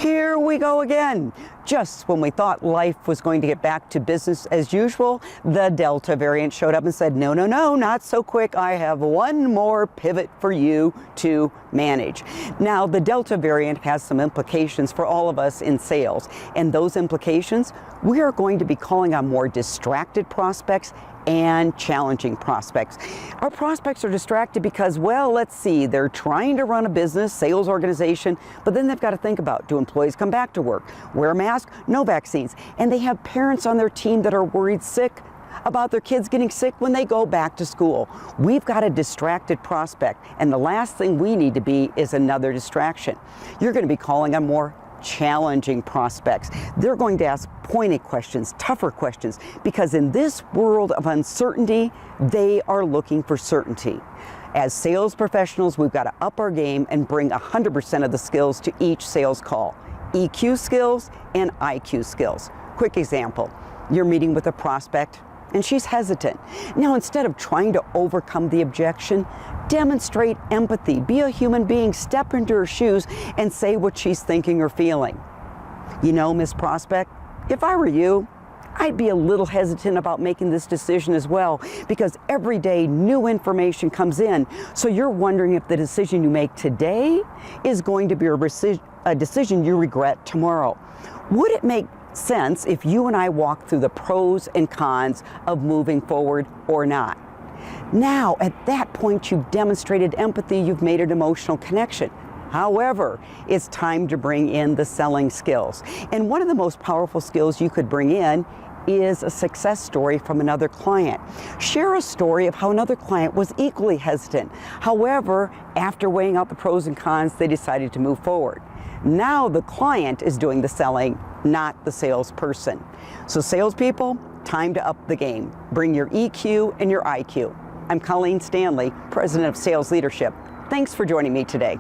Here we go again. Just when we thought life was going to get back to business as usual, the Delta variant showed up and said, no, no, no, not so quick. I have one more pivot for you to manage. Now, the Delta variant has some implications for all of us in sales, and those implications, we are going to be calling on more distracted prospects and challenging prospects. Our prospects are distracted because, well, let's see, they're trying to run a business, sales organization, but then they've got to think about, do employees come back to work? Wear a mask? No vaccines. And they have parents on their team that are worried sick about their kids getting sick when they go back to school. We've got a distracted prospect, and the last thing we need to be is another distraction. You're going to be calling on more challenging prospects. They're going to ask pointed questions, tougher questions, because in this world of uncertainty, they are looking for certainty. As sales professionals, we've got to up our game and bring 100% of the skills to each sales call. EQ skills and IQ skills. Quick example, you're meeting with a prospect and she's hesitant. Now, instead of trying to overcome the objection, demonstrate empathy, be a human being, step into her shoes and say what she's thinking or feeling. You know, Miss Prospect, if I were you, I'd be a little hesitant about making this decision as well, because every day new information comes in. So you're wondering if the decision you make today is going to be a decision you regret tomorrow. Would it make sense if you and I walk through the pros and cons of moving forward or not? Now, at that point, you've demonstrated empathy, you've made an emotional connection. However, it's time to bring in the selling skills. And one of the most powerful skills you could bring in is a success story from another client. Share a story of how another client was equally hesitant. However, after weighing out the pros and cons, they decided to move forward. Now the client is doing the selling, not the salesperson. So salespeople, time to up the game. Bring your EQ and your IQ. I'm Colleen Stanley, President of Sales Leadership. Thanks for joining me today.